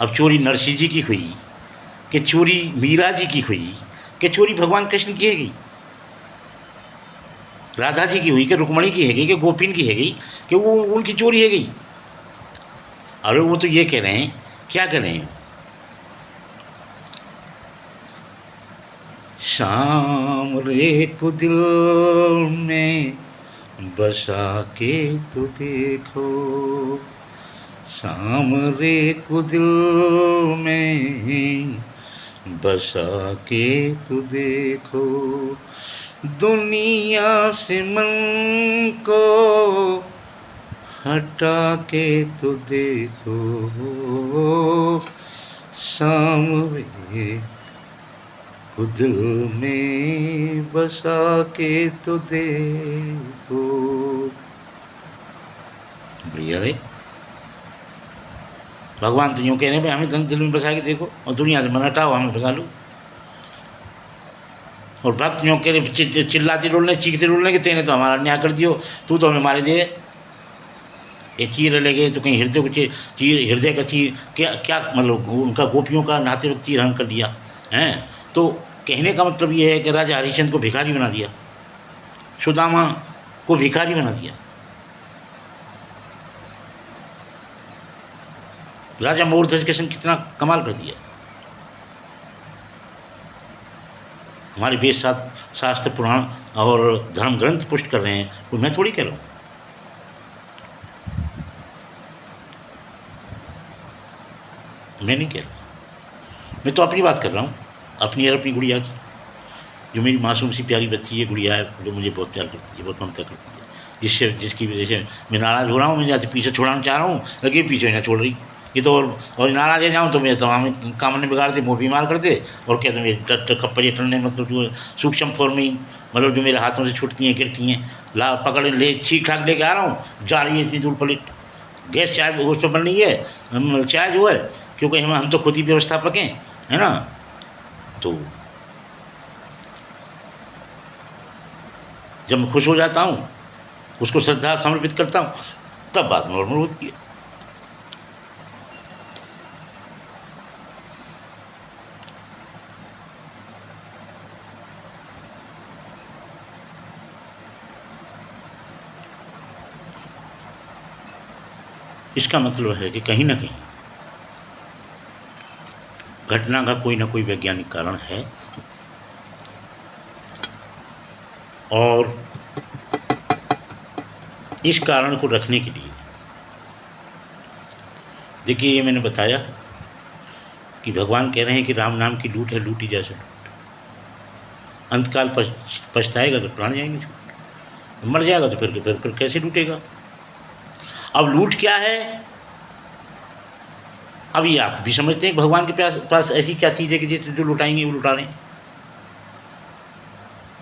Speaker 1: अब चोरी नरसिंह जी की हुई, कि चोरी मीरा जी की हुई, कि चोरी भगवान कृष्ण की है गई, राधा जी की हुई, कि रुक्मणी की है गई, कि गोपिन की है गई, कि वो उनकी चोरी है गई। अरे वो तो ये कह रहे हैं, क्या कह रहे हैं, शाम रे को दिल में बसा के तो देखो, शाम रे को दिल में बसा के तो देखो, दुनिया से मन को हटा के तो देखो, शाम रे को दिल में बसा के तो देखो। बढ़िया रे, भगवान तो यूँ कह रहे हैं भाई हमें दिल में बसा के देखो, और दुनिया से मन हटाओ, हमें बसा लो। और भक्त यूँ कह रहे चिल्लाते डोलने चीखते डोलने कि तेने तो हमारा अन्याय कर दियो, तू तो हमें मारे दे। ये चीर ले गए तो कहीं हृदय को चीर, हृदय का चीर, क्या क्या मतलब उनका गोपियों का नाते वक्त चीर हरण कर दिया हैं। तो कहने का मतलब ये है कि राजा हरिश्चंद्र को भिखारी बना दिया, सुदामा को भिखारी बना दिया। राजा मूर्धज के संग कितना कमाल कर दिया। हमारे वेद शास्त्र पुराण और धर्म ग्रंथ पुष्ट कर रहे हैं, कोई मैं थोड़ी कह रहा हूँ। मैं नहीं कह रहा, मैं तो अपनी बात कर रहा हूँ, अपनी और अपनी गुड़िया की, जो मेरी मासूम सी प्यारी बच्ची है, गुड़िया है, जो मुझे बहुत प्यार करती है, बहुत ममता करती है, जिसकी वजह से मैं नाराज़ हो रहा हूँ। मैं जाते पीछे छोड़ाना चाह रहा हूँ, लेकिन पीछे ना छोड़ रही। ये तो और नाराज़ हो जाऊँ तो मेरे तमाम काम ने बिगाड़ दे, मुँह बीमार कर दे, और कहते मेरे खप्पर टलने मतलब जो सूक्ष्म फॉर्म में ही, मतलब जो मेरे हाथों से छूटती हैं गिरती हैं, ला पकड़ ले ठीक ठाक लेके आ रहा हूँ, जा रही है इतनी दूर प्लेट गैस चाय उस पर बन रही है चाय जो है, क्योंकि हम तो खुद ही व्यवस्थापक हैं, है ना। तो जब मैं खुश हो जाता हूँ, उसको श्रद्धा समर्पित करता हूँ, तब बात नॉर्मल होती है। इसका मतलब है कि कहीं ना कहीं घटना का कोई ना कोई वैज्ञानिक कारण है, और इस कारण को रखने के लिए देखिए, ये मैंने बताया कि भगवान कह रहे हैं कि राम नाम की लूट है, लूटी जैसे लूट, अंतकाल पछताएगा तो प्राण जाएंगे छूट। मर जाएगा तो फिर कैसे लूटेगा? अब लूट क्या है? अब ये आप भी समझते हैं कि भगवान के पास ऐसी क्या चीज़ है कि जो लुटाएंगे वो लुटा रहे हैं।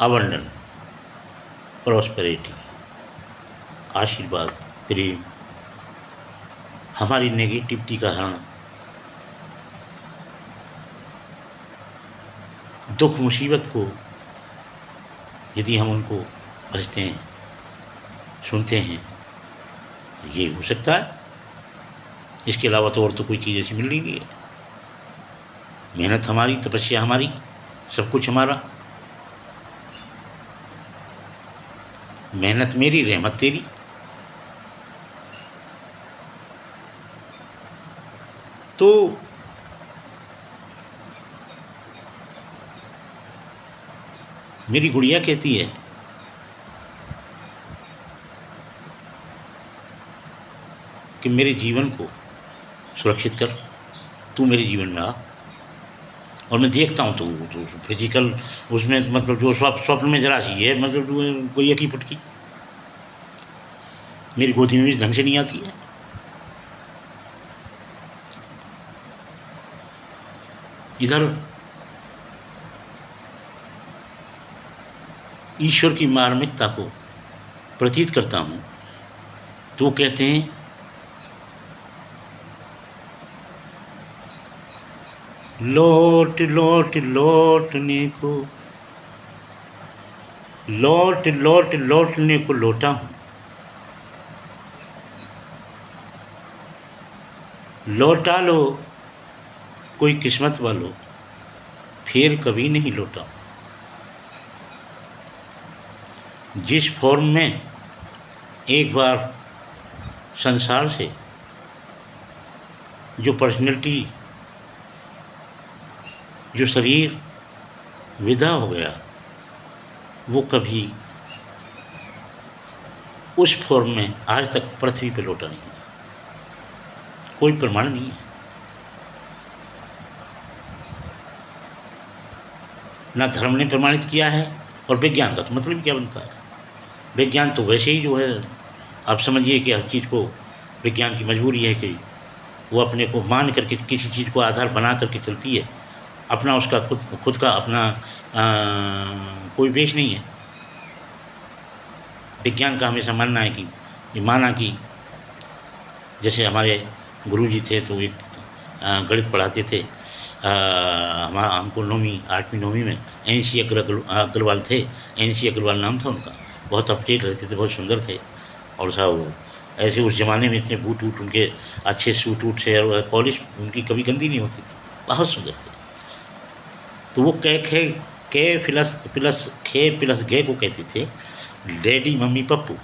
Speaker 1: अबंडन, प्रॉस्पेरिटी, आशीर्वाद, प्रेम, हमारी नेगेटिविटी का हरण, दुख मुसीबत को यदि हम उनको बचते हैं, सुनते हैं, तो ये हो सकता है। इसके अलावा तो और तो कोई चीज़ ऐसी मिल रही नहीं है। मेहनत हमारी, तपस्या हमारी, सब कुछ हमारा। मेहनत मेरी, रहमत तेरी। तो मेरी गुड़िया कहती है कि मेरे जीवन को सुरक्षित कर, तू मेरे जीवन में आ। और मैं देखता हूँ तो फिजिकल उसमें मतलब जो स्वप्न में जरा सी है, मतलब जो कोई एक ही फुटकी मेरी गोदी में भी ढंग से नहीं आती है। इधर ईश्वर की मार्मिकता को प्रतीत करता हूँ तो कहते हैं लौट लौट लौटने को, लौट लौट लौटने को लौटा हूँ, लौटा लो कोई किस्मत वालो, फिर कभी नहीं लौटा। जिस फॉर्म में एक बार संसार से जो पर्सनैलिटी, जो शरीर विदा हो गया, वो कभी उस फॉर्म में आज तक पृथ्वी पर लौटा नहीं। कोई प्रमाण नहीं है, ना धर्म ने प्रमाणित किया है। और विज्ञान का तो मतलब क्या बनता है? विज्ञान तो वैसे ही जो है, आप समझिए कि हर चीज़ को विज्ञान की मजबूरी है कि वो अपने को मान करके किसी चीज़ को आधार बना करके चलती है। अपना उसका खुद का अपना कोई बेस नहीं है। विज्ञान का हमेशा मानना है कि माना कि जैसे हमारे गुरुजी थे तो एक गणित पढ़ाते थे, हमको 9वीं 8वीं 9वीं में NC अग्रवाल थे। NC अग्रवाल नाम था उनका। बहुत अपडेट रहते थे, बहुत सुंदर थे। और साहब ऐसे उस ज़माने में इतने बूट वूट उनके अच्छे सूट वूट से, और पॉलिश उनकी कभी गंदी नहीं होती थी, बहुत सुंदर थे। तो वो कै प्लस गे को कहते थे daddy mummy Pappu.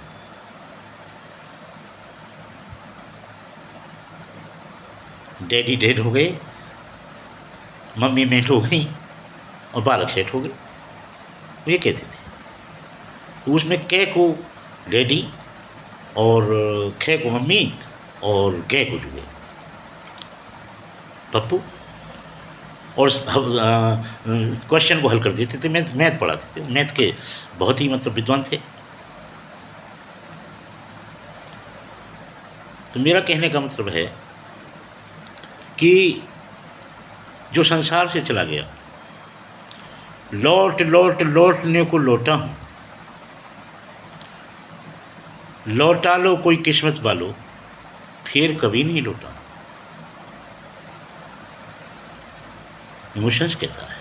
Speaker 1: Daddy dead हो गए, मम्मी मेट हो गई और बालक सेट हो गए, वो ये कहते थे। तो उसमें कै को डैडी और खे को मम्मी और गे को जो है पप्पू। और क्वेश्चन को हल कर देते थे। मैथ पढ़ाते थे, मैथ के बहुत ही मतलब विद्वान थे। तो मेरा कहने का मतलब है कि जो संसार से चला गया, लौट लौट लौटने को लौटा हूँ, लौटा लो कोई किस्मत वालो, फिर कभी नहीं लौटा। इमोशंस कहता है,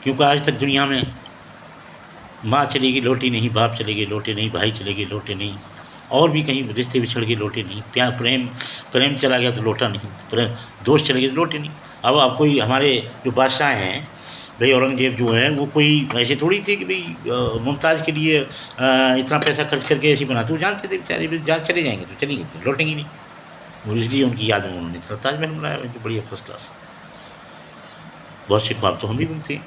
Speaker 1: क्योंकि आज तक दुनिया में माँ चलेगी लौटी नहीं, बाप चलेगी लौटे नहीं, भाई चलेगी लौटे नहीं, और भी कहीं रिश्ते बिछड़ के लौटे नहीं, प्यार प्रेम चला गया तो लौटा नहीं, प्रेम दोस्त चले गए तो लौटे नहीं। अब कोई हमारे जो बादशाह हैं भाई, औरंगजेब जो है वो कोई ऐसे थोड़ी थे कि भाई मुमताज़ के लिए इतना पैसा खर्च करके ऐसे बनाते। वो जानते थे बेचारे जहाँ चले जाएंगे तो चलेंगे, तो लौटेंगे नहीं। और इसलिए उनकी याद में उन्होंने ताजमहल बनाया, जो बढ़िया फर्स्ट क्लास। बहुत से ख्वाब तो हम भी बुनते हैं।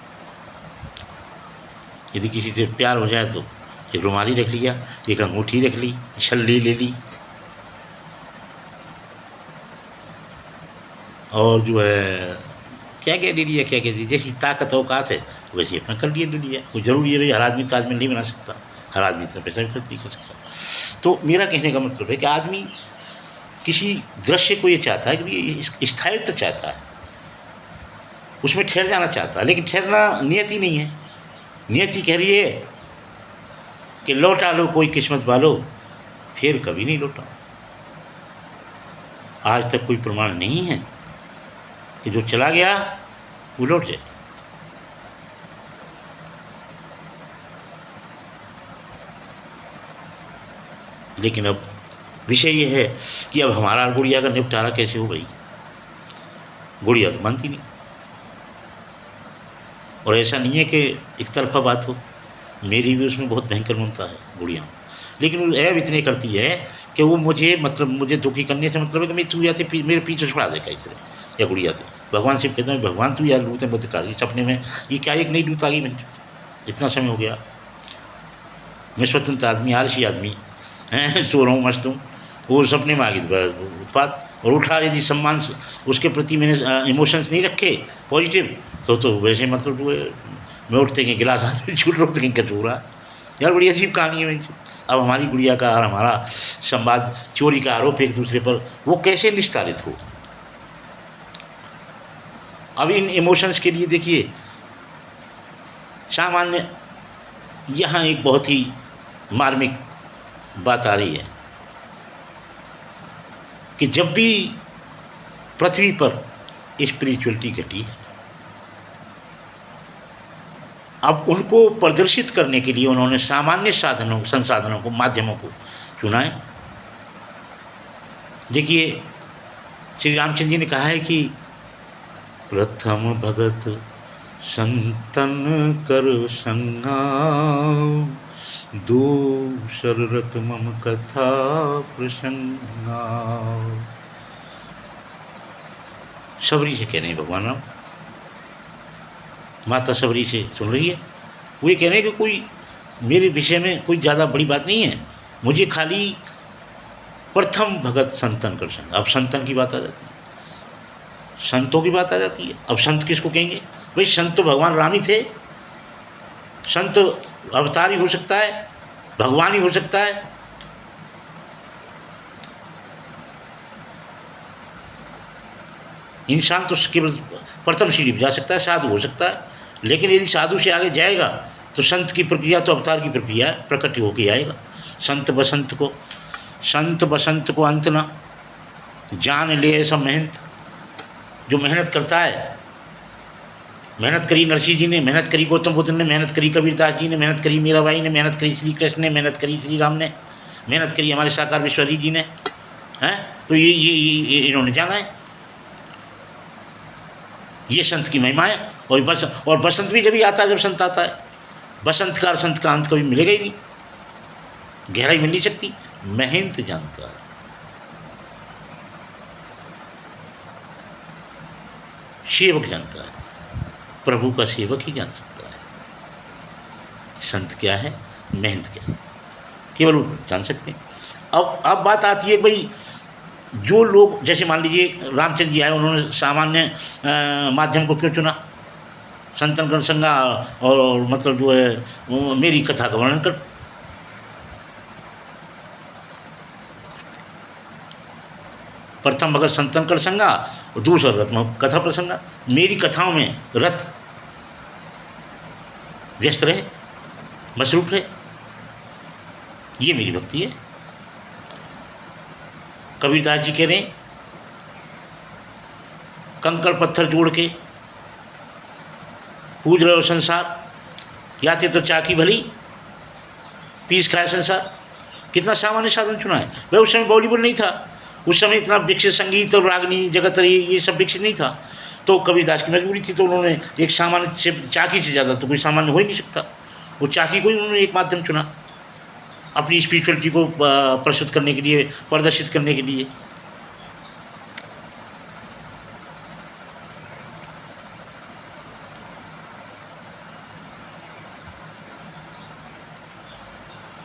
Speaker 1: यदि किसी से प्यार हो जाए तो एक रुमाली रख लिया, एक अंगूठी रख ली, छल्ली ले ली, और जो है क्या क्या ले लिया, क्या क्या दी, जैसी ताकत औकात है वैसे अपना कर लिया, ले लिया। वो जरूरी है भाई, हर आदमी ताजमहल नहीं बना सकता, हर आदमी इतना पैसा भी खर्च नहीं कर सकता। तो मेरा कहने का मतलब है कि आदमी किसी दृश्य को ये चाहता है कि स्थायित्व चाहता है, उसमें ठहर जाना चाहता है, लेकिन ठहरना नियति नहीं है। नियति कह रही है कि लौटा लो कोई किस्मत वालो, फिर कभी नहीं लौटा। आज तक कोई प्रमाण नहीं है कि जो चला गया वो लौट जाए। लेकिन अब विषय ये है कि अब हमारा गुड़िया का निपटारा कैसे हो भाई। गुड़िया तो मानती नहीं, और ऐसा नहीं है कि एक तरफा बात हो, मेरी भी उसमें बहुत भयंकर ममता है गुड़िया में। लेकिन वो ऐब इतने करती है कि वो मुझे दुखी करने से मतलब है कि मैं तू या मेरे पीछे छुड़ा दे कई तरह, या गुड़िया थे। भगवान शिव कहते हैं भगवान तू यार लूट है बुद्धकारी सपने में, ये क्या एक नई लूट आ गई मैंने, इतना समय हो गया, मैं स्वतंत्र आदमी, आलसी आदमी हैं, सो रहा हूँ मस्त हूँ, वो सपने में आ गई उत्पात। और उठा यदि सम्मान उसके प्रति मैंने इमोशंस नहीं रखे पॉजिटिव, तो वैसे मतलब वो मैं उठते कि गिलास हाथ में छूट रोकते कहीं कचूरा। यार बड़ी अजीब कहानी है। अब हमारी गुड़िया का और हमारा संवाद, चोरी का आरोप एक दूसरे पर, वो कैसे निस्तारित हो। अब इन इमोशंस के लिए देखिए, सामान्य यहाँ एक बहुत ही मार्मिक बात आ रही है कि जब भी पृथ्वी पर स्पिरिचुअलिटी घटी है, अब उनको प्रदर्शित करने के लिए उन्होंने सामान्य संसाधनों को, माध्यमों को चुना है। देखिए श्री रामचंद्र जी ने कहा है कि प्रथम भगत संतन कर संगा, दूसर रत मम कथा प्रसंगा। सबरी से कह रहे हैं भगवान राम, माता सबरी से सुन रही है। वो ये कह रहे हैं कि कोई मेरे विषय में कोई ज़्यादा बड़ी बात नहीं है, मुझे खाली प्रथम भगत संतन कर संग। अब संतन की बात आ जाती है, संतों की बात आ जाती है। अब संत किसको कहेंगे भाई? संत तो भगवान राम ही थे। संत अवतार ही हो सकता है, भगवान ही हो सकता है। इंसान तो केवल प्रथम सीढ़ी पर जा सकता है, साधु हो सकता है, लेकिन यदि साधु से आगे जाएगा तो संत की प्रक्रिया तो अवतार की प्रक्रिया है, प्रकट होके आएगा। संत बसंत को अंत ना जान ले ऐसा मेहनत। जो मेहनत करता है, मेहनत करी नरसिंह जी ने, मेहनत करी गौतम बुद्ध ने, मेहनत करी कबीरदास जी ने, मेहनत करी मीराबाई ने, मेहनत करी श्री कृष्ण ने, मेहनत करी श्री राम ने, मेहनत करी हमारे साकार विश्वरी जी ने, हैं। तो ये इन्होंने जाना है, ये संत की महिमा है। और बसंत भी जब ही आता है जब संत आता है। बसंत का और संत का अंत कभी मिलेगा ही नहीं, गहराई मिल नहीं सकती। महंत जानता है, सेवक जानता है, प्रभु का सेवक ही जान सकता है संत क्या है, महंत क्या है, केवल वो जान सकते हैं। अब बात आती है भाई, जो लोग जैसे मान लीजिए रामचंद्र जी आए, उन्होंने सामान्य माध्यम को क्यों चुना? संतन गण संगा, और मतलब जो है मेरी कथा का वर्णन कर। प्रथम भगत संतन कर संगा और दूसरा रथ में कथा प्रसंगा। मेरी कथाओं में रथ व्यस्त रहे, मसरूफ रहे, ये मेरी भक्ति है। कबीरदास जी कह रहे हैं, कंकड़ पत्थर जोड़ के पूज रहे हो संसार, याते तो चाकी भली पीस खाए संसार। कितना सामान्य साधन चुना है भाई। उस समय बॉलीवुड नहीं था, उस समय इतना विकसित संगीत और रागनी जगत ये सब विकसित नहीं था। तो कबीरदास की मजबूरी थी, तो उन्होंने एक सामान्य से, चाकी से ज़्यादा तो कोई सामान्य हो ही नहीं सकता, वो चाकी को ही उन्होंने एक माध्यम चुना अपनी स्पिरिचुअलिटी को प्रस्तुत करने के लिए, प्रदर्शित करने के लिए।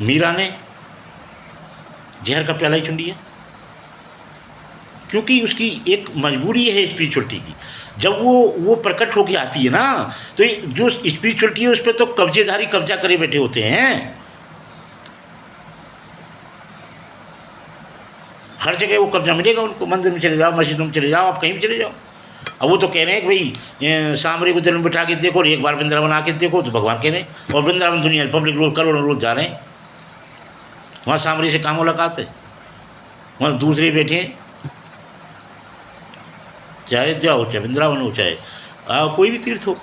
Speaker 1: मीरा ने जहर का प्याला ही चुन लिया, क्योंकि उसकी एक मजबूरी है स्पिरिचुअलिटी की। जब वो प्रकट होके आती है ना, तो जो स्पिरिचुअलिटी है उस पर तो कब्जेदारी कब्जा करे बैठे होते हैं। हर जगह वो कब्जा मिलेगा उनको। मंदिर में चले जाओ, मस्जिदों में चले जाओ, आप कहीं भी चले जाओ। अब वो तो कह रहे हैं कि भाई सांवरे को दिल में बिठा के देखो और एक बार वृंदावन आके देखो, तो भगवान कह रहे हैं। और वृंदावन दुनिया पब्लिक लोग करोड़ों लोग जा रहे हैं, वहाँ सांवरे से काम मुलाकात है, वहाँ दूसरे बैठे हैं, चाहे अयोध्या हो, चाहे वृंदावन हो, चाहे कोई भी तीर्थ हो।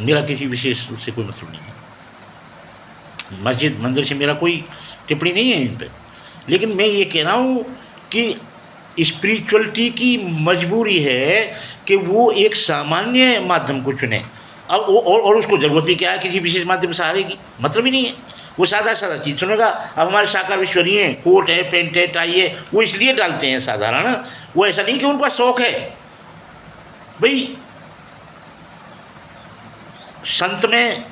Speaker 1: मेरा किसी विशेष रूप से कोई मतलब नहीं है, मस्जिद मंदिर से मेरा कोई टिप्पणी नहीं है इन पर। लेकिन मैं ये कह रहा हूँ कि स्पिरिचुअलिटी की मजबूरी है कि वो एक सामान्य माध्यम को चुने। अब वो और उसको ज़रूरत भी क्या है किसी विशेष माध्यम सहारे की, मतलब ही नहीं है। वो सादा चीज़ सुनेगा। अब हमारे साकार विश्वरी हैं, कोट है, पेंट है, टाई है, वो इसलिए डालते हैं साधारण। वो ऐसा नहीं कि उनका शौक़ है। भाई संत में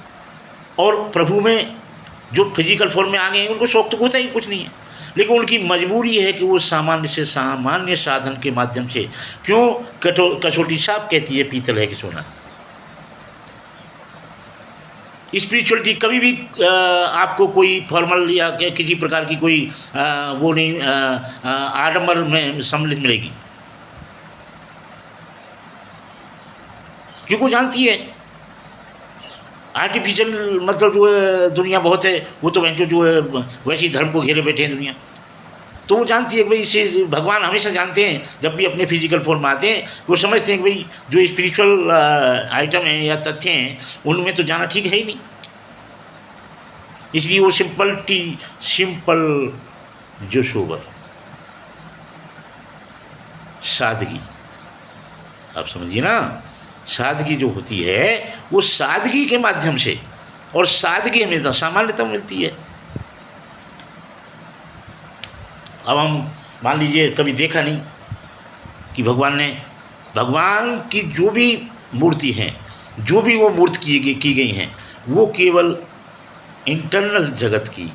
Speaker 1: और प्रभु में जो फिजिकल फॉर्म में आ गए हैं, उनको शौक़ तो होता ही कुछ नहीं है, लेकिन उनकी मजबूरी है कि वो सामान्य से सामान्य साधन के माध्यम से। क्यों? कसौटी साहब कहती है पीतल है कि सोना। स्पिरिचुअलिटी कभी भी आपको कोई फॉर्मल या किसी प्रकार की कोई वो नहीं आडंबर में सम्मिलित मिलेगी, क्योंकि वो जानती है आर्टिफिशियल मतलब जो है दुनिया बहुत है, वो तो जो है वैसी धर्म को घेरे बैठे हैं दुनिया। तो वो जानती है कि भाई इससे भगवान हमेशा जानते हैं, जब भी अपने फिजिकल फॉर्म में आते हैं वो समझते हैं कि भाई जो स्पिरिचुअल आइटम हैं या तथ्य हैं उनमें तो जाना ठीक है ही नहीं। इसलिए वो सिंपल जो सोबर सादगी, आप समझिए ना, सादगी जो होती है वो सादगी के माध्यम से, और सादगी हमें सामान्यता मिलती है। अब हम मान लीजिए कभी देखा नहीं कि भगवान की जो भी मूर्ति हैं, जो भी वो मूर्त की गई हैं, वो केवल इंटरनल जगत की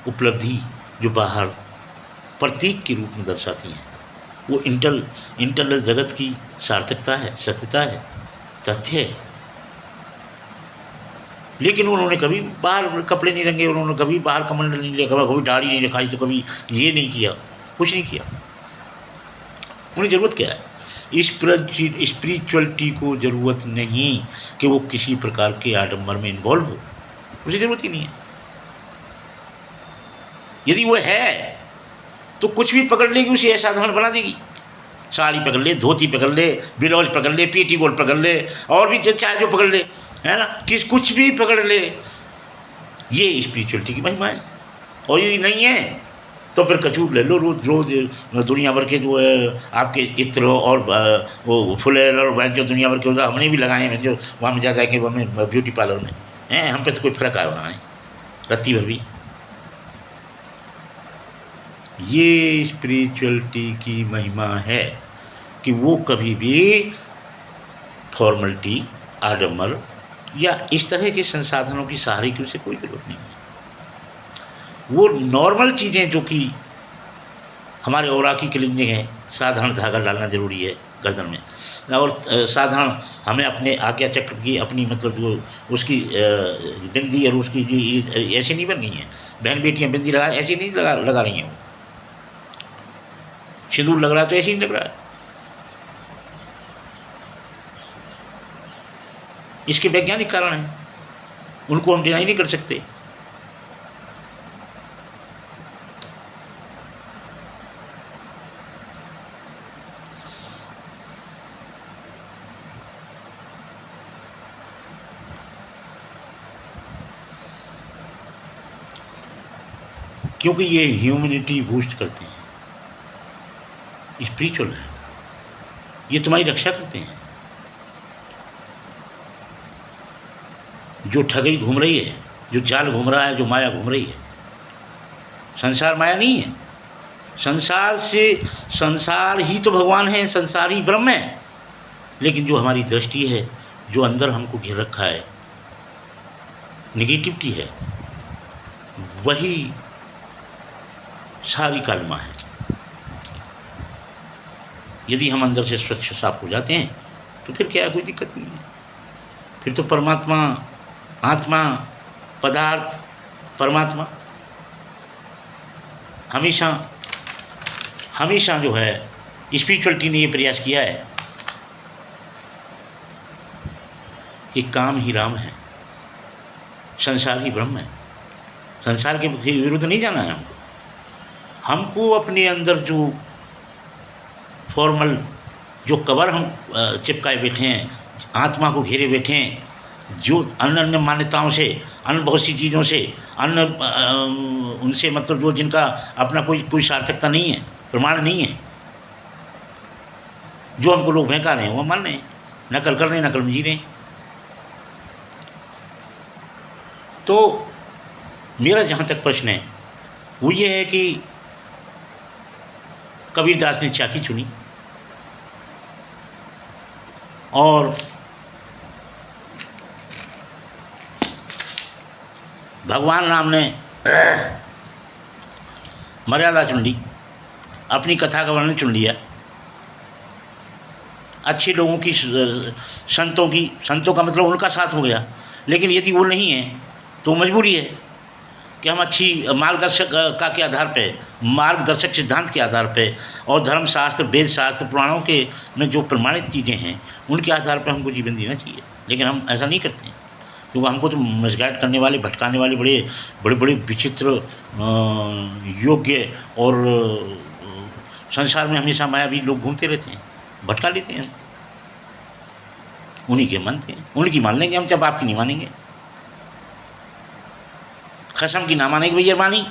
Speaker 1: उपलब्धि जो बाहर प्रतीक के रूप में दर्शाती हैं, वो इंटरनल जगत की सार्थकता है, सत्यता है, तथ्य है। लेकिन उन्होंने कभी बाहर कपड़े नहीं रंगे, उन्होंने कभी बाहर कमंडल नहीं लिया, कभी दाढ़ी नहीं रखाई, तो कभी ये नहीं किया, कुछ नहीं किया। उन्हें ज़रूरत क्या है? स्पिरिचुअलिटी को ज़रूरत नहीं कि वो किसी प्रकार के आडंबर में इन्वॉल्व हो, उसे ज़रूरत ही नहीं है। यदि वो है तो कुछ भी पकड़ लेगी, उसे असाधारण बना देगी। साड़ी पकड़ ले, धोती पकड़ ले, ब्लाउज पकड़ ले, पेटीकोट पकड़ ले, और भी चाहे जो पकड़ ले, है ना, कुछ भी पकड़ ले, ये स्पिरिचुअलिटी की महिमा है। और यदि नहीं है तो फिर कचूर ले लो, रोज दुनिया भर के जो है आपके इत्र और वो फुलेल और जो दुनिया भर के हमने भी लगाए हैं, जो वहाँ में जा के हमें ब्यूटी पार्लर में हैं, हम पे तो कोई फ़र्क आया ना है रत्ती भर भी। ये स्पिरिचुअलिटी की महिमा है कि वो कभी भी फॉर्मलिटी, आडंबर या इस तरह के संसाधनों की सहारे की उसे कोई ज़रूरत नहीं है। वो नॉर्मल चीज़ें जो कि हमारे औरा की क्लिंजिंग है, साधारण धागा डालना ज़रूरी है गर्दन में, और साधारण हमें अपने आज्ञा चक्र की अपनी मतलब जो उसकी बिंदी और उसकी जो ऐसी नहीं बन गई हैं। बहन बेटियां बिंदी लगा ऐसी नहीं लगा रही हैं, वो सिंदूर लग रहा है तो ऐसे ही नहीं लग रहा है। इसके वैज्ञानिक कारण हैं, उनको हम डिनाई नहीं कर सकते। क्योंकि ये ह्यूमैनिटी बूस्ट करते हैं, स्पिरिचुअल है, ये तुम्हारी रक्षा करते हैं। जो ठगी घूम रही है, जो जाल घूम रहा है, जो माया घूम रही है, संसार माया नहीं है। संसार ही तो भगवान है, संसार ही ब्रह्म है। लेकिन जो हमारी दृष्टि है, जो अंदर हमको घेर रखा है, निगेटिविटी है, वही सारी कालमा है। यदि हम अंदर से स्वच्छ साफ हो जाते हैं तो फिर क्या, कोई दिक्कत नहीं है। फिर तो परमात्मा, आत्मा, पदार्थ, परमात्मा हमेशा हमेशा जो है स्पिरिचुअलिटी ने ये प्रयास किया है कि काम ही राम है, संसार ही ब्रह्म है। संसार के विरुद्ध नहीं जाना है हमको अपने अंदर जो फॉर्मल जो कवर हम चिपकाए बैठे हैं, आत्मा को घेरे बैठे हैं, जो अन्य अन्य मान्यताओं से, अन्य बहुत सी चीज़ों से, अन्य उनसे मतलब जो जिनका अपना कोई सार्थकता नहीं है, प्रमाण नहीं है, जो हमको लोग बहका रहे हैं वो मान रहे हैं, नकल कर रहे हैं, नकल में जी रहे हैं। तो मेरा जहाँ तक प्रश्न है वो ये है कि कबीरदास ने चाकी चुनी और भगवान राम ने मर्यादा चुन ली, अपनी कथा का वर्णन चुन लिया, अच्छे लोगों की, संतों का मतलब उनका साथ हो गया। लेकिन यदि वो नहीं है तो मजबूरी है कि हम अच्छी मार्गदर्शक का के आधार पे, मार्गदर्शक सिद्धांत के आधार पे और धर्मशास्त्र, वेद शास्त्र, पुराणों के में जो प्रमाणित चीज़ें हैं उनके आधार पे हमको जीवन जीना चाहिए। लेकिन हम ऐसा नहीं करते हैं, क्योंकि हमको तो मिसगाइड करने वाले, भटकाने वाले बड़े बड़े विचित्र योग्य और संसार में हमेशा मायावी लोग घूमते रहते हैं, भटका लेते हैं। उन्हीं के मानते हैं, उनकी मान लेंगे हम, जब आपकी नहीं मानेंगे। कसम की ना मानेगी भैया, मानी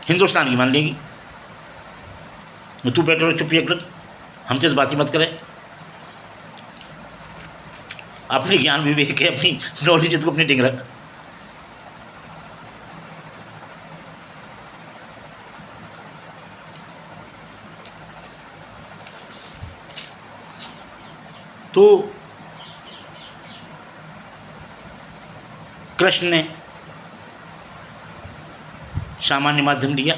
Speaker 1: हिंदुस्तान की मान लेगी। तू बैठो चुप एक रख, हमसे तो बात ही मत करे। अपने ज्ञान विवेक है, अपनी नॉलेज को अपनी टिंग रख। तो कृष्ण ने सामान्य माध्यम लिया,